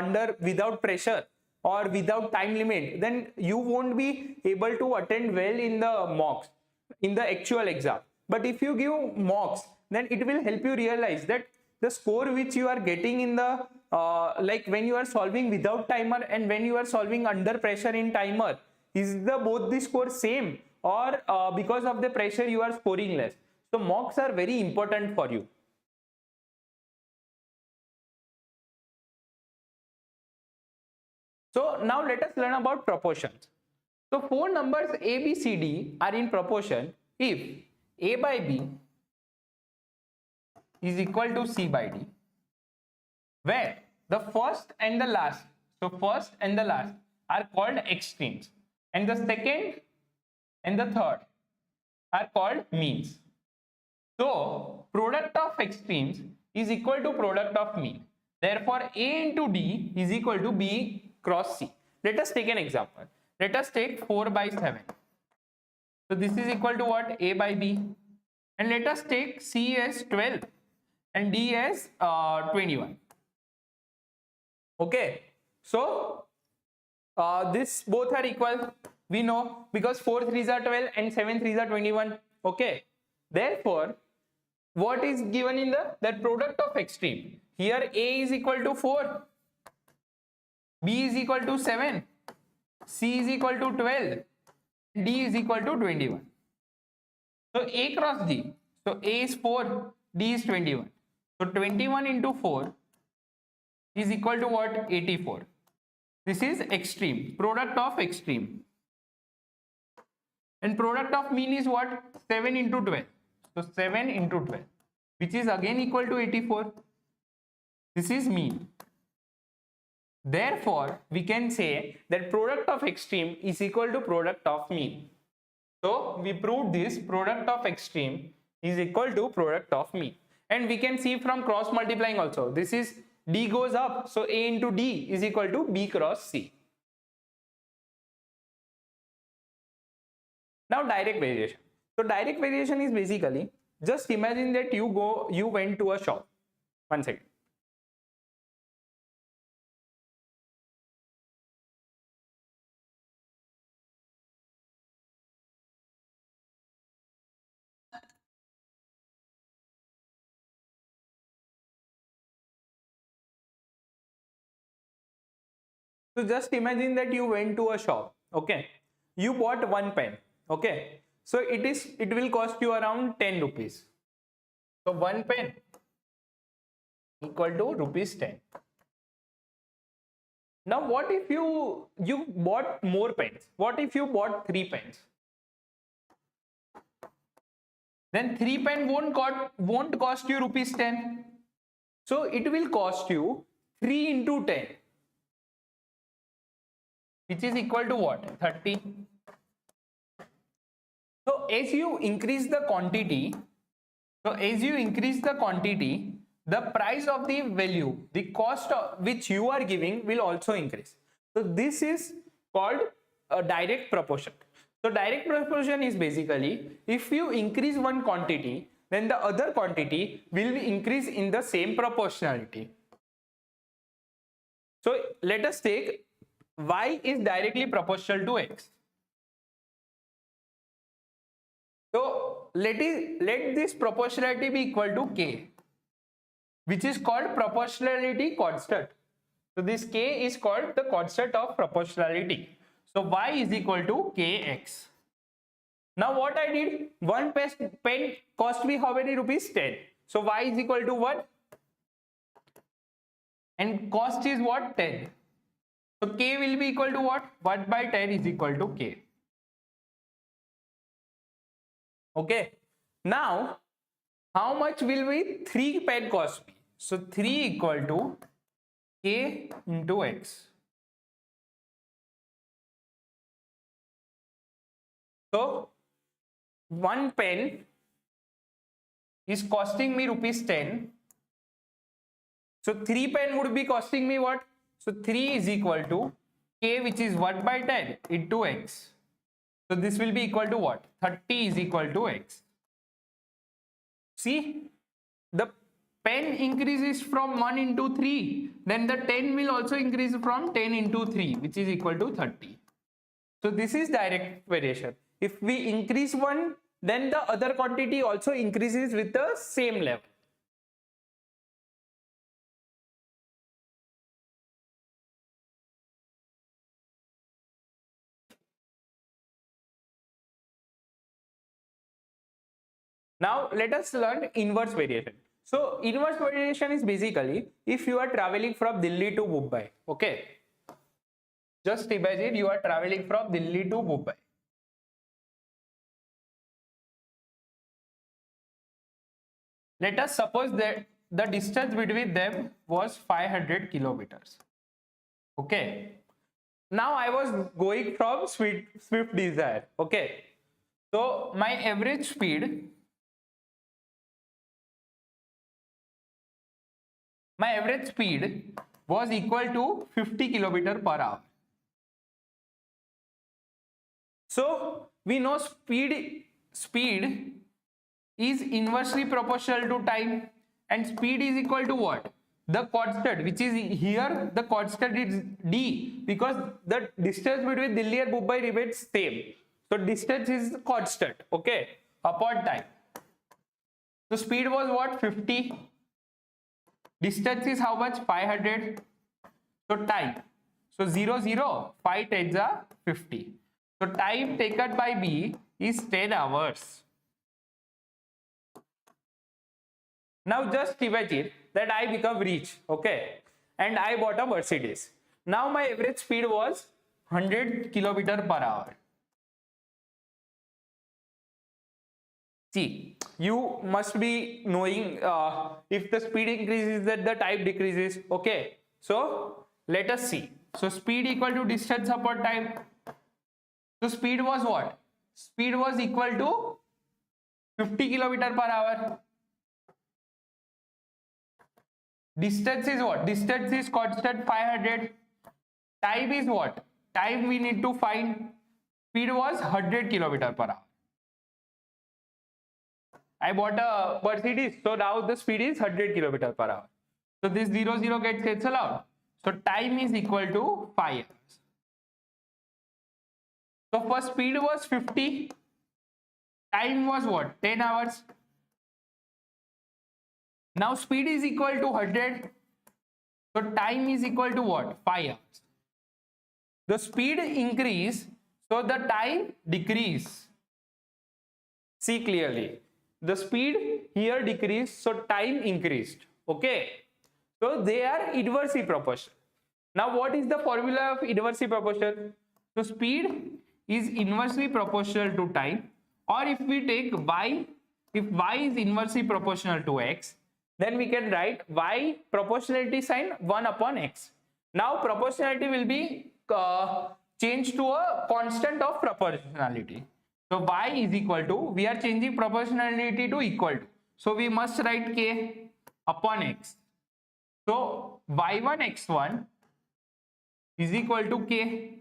Speaker 1: without pressure or without time limit, then you won't be able to attend well in the mocks, in the actual exam. But if you give mocks, then it will help you realize that the score which you are getting in the like when you are solving without timer and when you are solving under pressure in timer, is both the score same, or because of the pressure you are scoring less? So mocks are very important for you. So now let us learn about proportions. So 4 numbers A, B, C, D are in proportion if A by B is equal to C by D, where the first and the last, so first and the last are called extremes, and the second and the third are called means. So product of extremes is equal to product of mean. Therefore A into D is equal to B cross C. Let us take an example. Let us take 4 by 7. So this is equal to what? A by B. And let us take C as 12 and D as 21. Okay. So this both are equal. We know, because 4 3s are 12 and 7 3s are 21. Okay. Therefore, what is given in that product of extreme? Here A is equal to 4, B is equal to 7, C is equal to 12, D is equal to 21. So A cross D. So A is 4, D is 21. So 21 into 4 is equal to what? 84. This is extreme, product of extreme. And product of mean is what? 7 into 12. So 7 into 12, which is again equal to 84. This is mean. Therefore, we can say that product of extreme is equal to product of mean. So we proved this, product of extreme is equal to product of mean. And we can see from cross multiplying also. This is D goes up. So A into D is equal to B cross C. Now direct variation. So direct variation is basically, just imagine that you went to a shop. One second. So just imagine that you went to a shop, okay? You bought one pen, okay? So it will cost you around 10 rupees. So one pen equal to rupees 10. Now what if you bought more pens? What if you bought 3 pens? Then 3 pen won't cost you rupees 10. So it will cost you 3 into 10. Which is equal to what? 30. So as you increase the quantity, the price of the value, the cost which you are giving will also increase. So this is called a direct proportion. So direct proportion is basically, if you increase one quantity, then the other quantity will increase in the same proportionality. So let us take y is directly proportional to x. So let this proportionality be equal to k, which is called proportionality constant. So this k is called the constant of proportionality. So y is equal to kx. Now what I did, one pen cost me how many rupees? 10. So y is equal to what? And cost is what? 10. So k will be equal to what? 1 by 10 is equal to k. Okay. Now, how much will be 3 pen cost me? So 3 equal to k into x. So 1 pen is costing me rupees 10. So 3 pen would be costing me what? So 3 is equal to k, which is 1 by 10 into x. So this will be equal to what? 30 is equal to x. See, the pen increases from 1 into 3. Then the 10 will also increase from 10 into 3, which is equal to 30. So this is direct variation. If we increase one, then the other quantity also increases with the same level. Now let us learn inverse variation. So inverse variation is basically, if you are traveling from Delhi to Mumbai, okay? Just imagine you are traveling from Delhi to Mumbai. Let us suppose that the distance between them was 500 kilometers. Okay. Now I was going from Swift Desire. Okay. So my average speed was equal to 50 kilometer per hour. So we know speed is inversely proportional to time, and speed is equal to what? The constant, which is here, the constant is d, because the distance between Delhi and Mumbai remains same. So distance is constant, okay, upon time. So speed was what? 50. Distance is how much? 500. So time. So 0, 0, 5 10s are 50. So time taken by B is 10 hours. Now just imagine that I become rich, okay? and I bought a Mercedes. Now my average speed was 100 kilometer per hour. See, you must be knowing if the speed increases that the time decreases. Okay, so let us see. So speed equal to distance upon time. So speed was what? Speed was equal to 50 kilometer per hour. Distance is what? Distance is constant 500. Time is what? Time we need to find. Speed was 100 kilometer per hour. I bought a Mercedes, so now the speed is 100 kilometer per hour. So this 0 0 gets cancelled out. So time is equal to 5 hours. So first speed was 50. Time was what? 10 hours. Now speed is equal to 100. So time is equal to what? 5 hours. The speed increase, so the time decrease. See clearly. The speed here decreased, so time increased. Okay. So they are inversely proportional. Now what is the formula of inversely proportional? So speed is inversely proportional to time, or if we take y, if y is inversely proportional to x, then we can write y proportionality sign 1 upon x. Now proportionality will be changed to a constant of proportionality. So y is equal to, we are changing proportionality to equal to. So we must write k upon x. So y1 x1 is equal to k.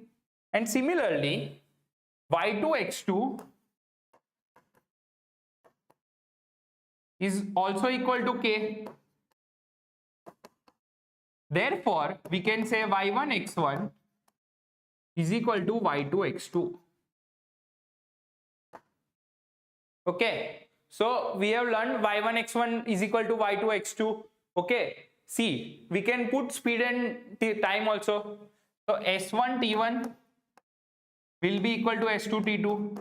Speaker 1: And similarly, y2 x2 is also equal to k. Therefore, we can say y1 x1 is equal to y2 x2. Okay, so we have learned y1 x1 is equal to y2 x2. Okay, see, we can put speed and time also. So s1 t1 will be equal to s2 t2.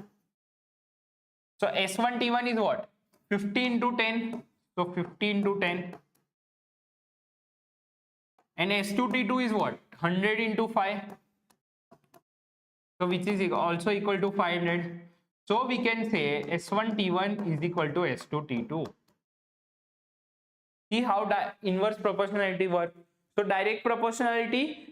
Speaker 1: So s1 t1 is what? 50 into 10. So 50 into 10. And s2 t2 is what? 100 into 5. So which is also equal to 500. So we can say s1 t1 is equal to s2 t2. See how inverse proportionality works. So direct proportionality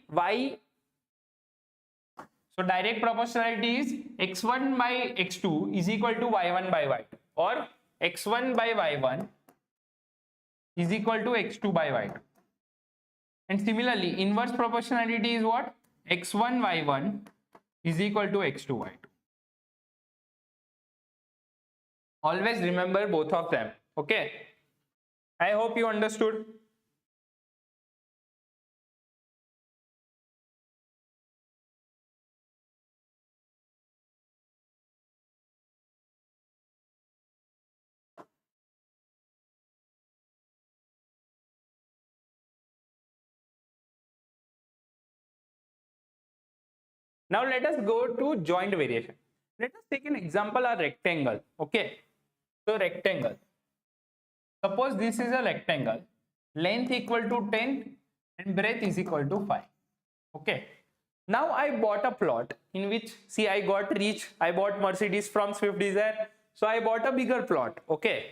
Speaker 1: is x1 by x2 is equal to y1 by y2, or x1 by y1 is equal to x2 by y2. And similarly, inverse proportionality is what? x1 y1 is equal to x2 y2. Always remember both of them. Okay, I hope you understood. Now let us go to joint variation. Let us take an example, a rectangle. Okay, so rectangle. Suppose this is a rectangle, length equal to 10 and breadth is equal to 5. Okay, now I bought a plot in which, see, I bought Mercedes from Swift Desire, so I bought a bigger plot. Okay,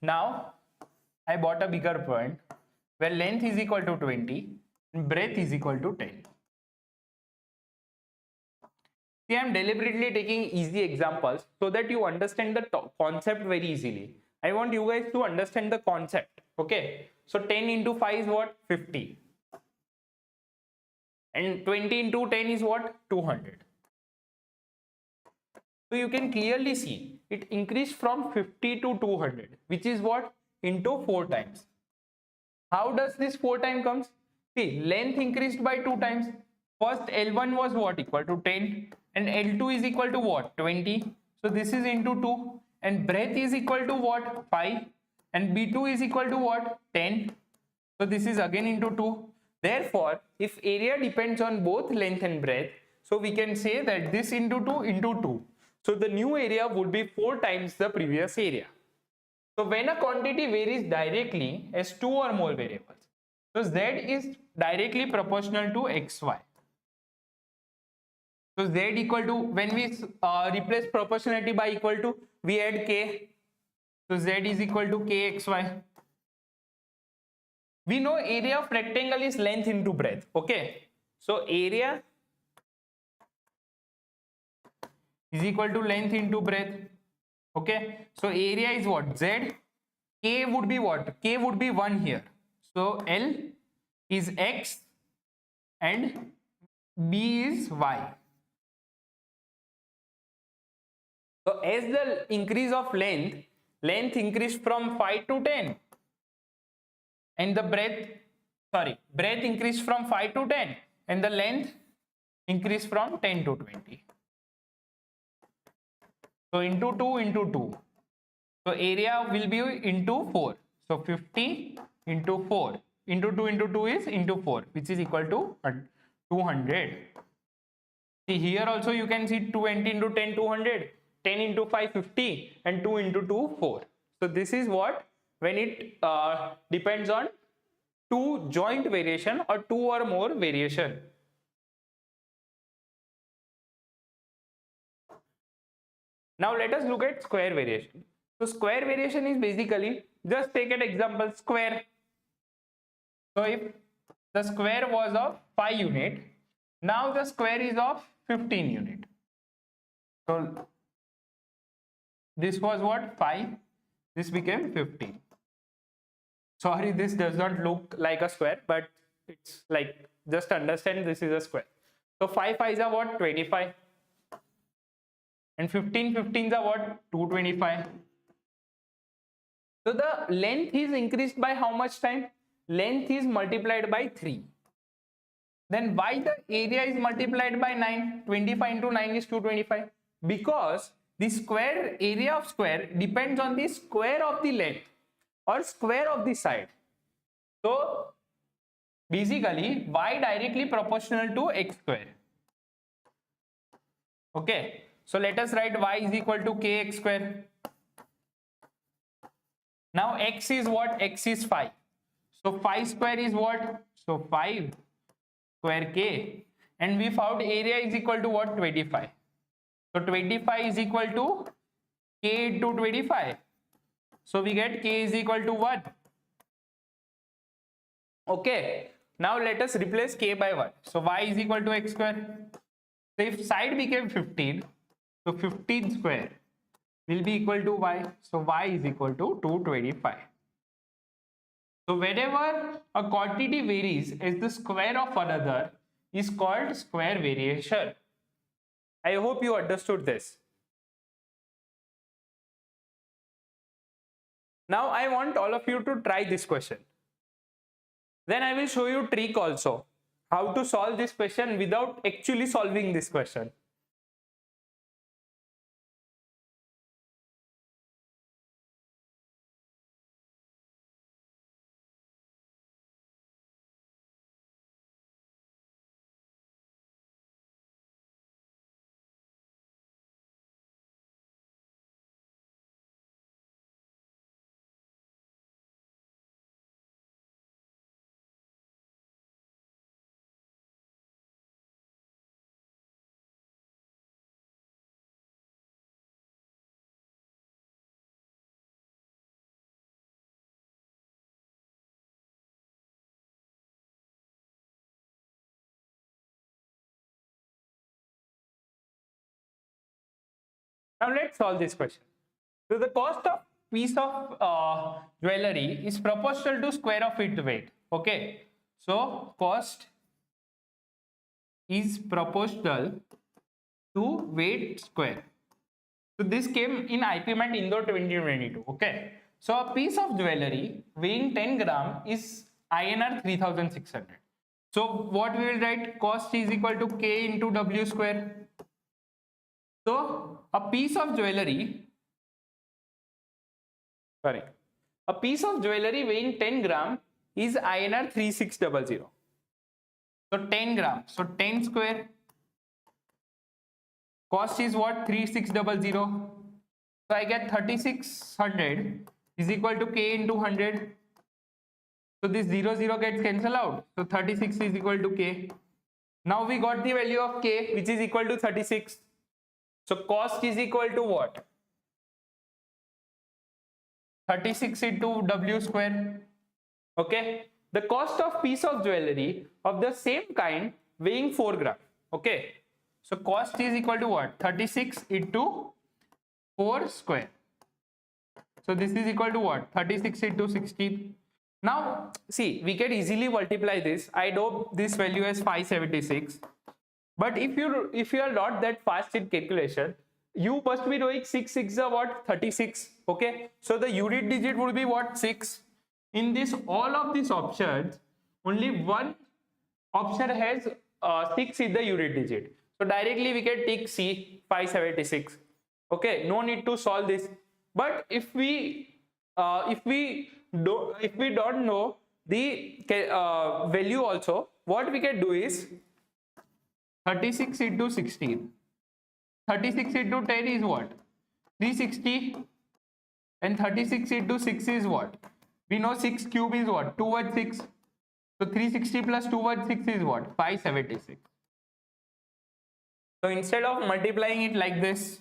Speaker 1: now I bought a bigger plot where length is equal to 20 and breadth is equal to 10. See, I am deliberately taking easy examples so that you understand the concept very easily. I want you guys to understand the concept. Okay, so 10 into 5 is what? 50. And 20 into 10 is what? 200. So you can clearly see it increased from 50 to 200, which is what? Into 4 times. How does this 4 times comes? See, length increased by 2 times. First L1 was what? Equal to 10, and L2 is equal to what? 20. So this is into 2, and breadth is equal to what? 5, and B2 is equal to what? 10. So this is again into 2. Therefore, if area depends on both length and breadth, so we can say that this into 2 into 2. So the new area would be 4 times the previous area. So when a quantity varies directly as 2 or more variables, So Z is directly proportional to XY. So Z equal to, when we replace proportionality by equal to, we add K. So Z is equal to KXY. We know area of rectangle is length into breadth. Okay. So area is equal to length into breadth. Okay. So area is what? Z. K would be what? K would be 1 here. So L is X and B is Y. So as the increase of length increased from 5 to 10 and the breadth increased from 5 to 10 and the length increased from 10 to 20. So into 2 into 2. So area will be into 4. So 50 into 4 into 2 into 2 is into 4, which is equal to 200. See, here also you can see 20 into 10, 200, 10 into 5, 50, and 2 into 2, 4. So this is what, when it depends on two joint variation or two or more variation. Now let us look at square variation. So square variation is basically, just take an example, square. So if the square was of 5 unit, now the square is of 15 unit. So this was what? 5. This became 15. Sorry, this does not look like a square, but it's like, just understand this is a square. So 5 5s are what? 25. And 15 15s are what? 225. So the length is increased by how much time? Length is multiplied by 3. Then why the area is multiplied by 9? 25 into 9 is 225. Because the square area of square depends on the square of the length or square of the side. So basically y directly proportional to x square. Okay. So let us write y is equal to kx square. Now x is what? X is 5. So 5 square is what? So 5 square k. And we found area is equal to what? 25. So 25 is equal to k into 25. So we get k is equal to 1. Okay. Now let us replace k by 1. So y is equal to x square. So if side became 15, so 15 square will be equal to y. So y is equal to 225. So whenever a quantity varies as the square of another is called square variation. I hope you understood this. Now I want all of you to try this question. Then I will show you trick also, how to solve this question without actually solving this question. Now let's solve this question. So the cost of piece of jewelry is proportional to square of its weight. Okay. So cost is proportional to weight square. So this came in IPMAT Indore 2022. Okay. So a piece of jewelry weighing 10 gram is INR 3600. So what we will write? Cost is equal to K into W square. So a piece of jewelry weighing 10 gram is INR 3600. So 10 gram. So 10 square. Cost is what? 3600. So I get 3600 is equal to K into 100. So this 0, 0 gets cancelled out. So 36 is equal to K. Now we got the value of K, which is equal to 36. So cost is equal to what? 36 into W square. Okay. The cost of piece of jewelry of the same kind weighing 4 grams. Okay. So cost is equal to what? 36 into 4 square. So this is equal to what? 36 into 16. Now see, we can easily multiply this. I know this value as 576. But if you are not that fast in calculation, you must be knowing 6 6 are what? 36. Okay. So the unit digit would be what? 6. In this all of these options, only one option has 6 in the unit digit. So directly we can take C, 576. Okay, no need to solve this. But if we don't know the value also, what we can do is 36 into 16. 36 into 10 is what? 360. And 36 into 6 is what? We know 6 cube is what? 216. So 360 plus 216 is what? 576. So instead of multiplying it like this,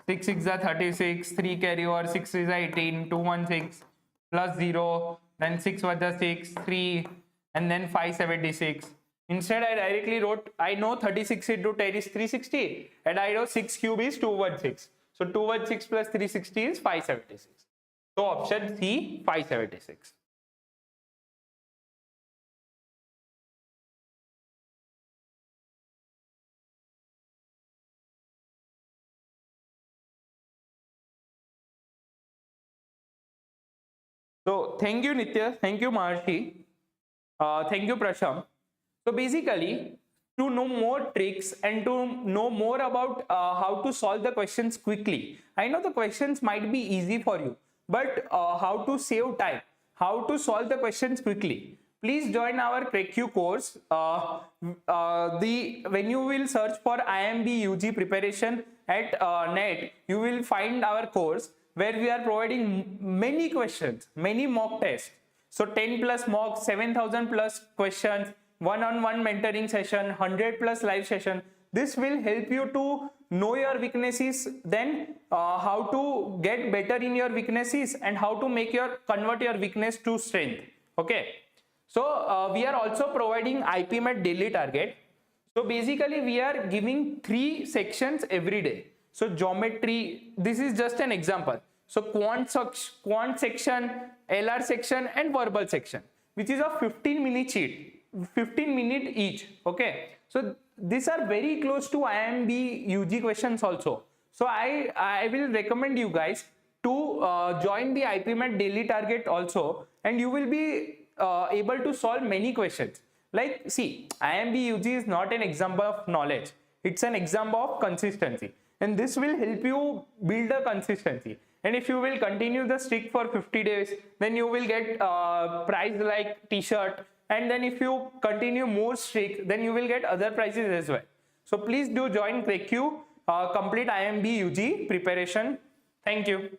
Speaker 1: 6 6 are 36, 3 carry over, 6 is 18, 216 plus 0, then 6 was the 6, 3, and then 576. Instead, I directly wrote, I know 36 into 10 is 360, and I know 6 cube is 216. So 216 plus 360 is 576. So option C, 576. So thank you, Nitya. Thank you, Maharshi. Thank you, Prasham. So basically, to know more tricks and to know more about how to solve the questions quickly, I know the questions might be easy for you, but how to save time, how to solve the questions quickly, please join our CREQ course. When you will search for IIM B UG preparation at net, you will find our course where we are providing many questions, many mock tests. So 10 plus mock, 7,000 plus questions, one-on-one mentoring session, 100 plus live session. This will help you to know your weaknesses, then how to get better in your weaknesses and how to convert your weakness to strength. Okay. So we are also providing IPMAT daily target. So basically we are giving 3 sections every day. So geometry, this is just an example. So quant section, LR section and verbal section, which is a 15-minute sheet, 15 minute each. Okay. So these are very close to IIM B UG questions also. So I will recommend you guys to join the IPMAT daily target also, and you will be able to solve many questions. Like, see, IIM B UG is not an example of knowledge. It's an example of consistency. And this will help you build a consistency. And if you will continue the streak for 50 days, then you will get prize like t-shirt. And then if you continue more streak, then you will get other prizes as well. So please do join CREQ, complete IIM B UG preparation. Thank you.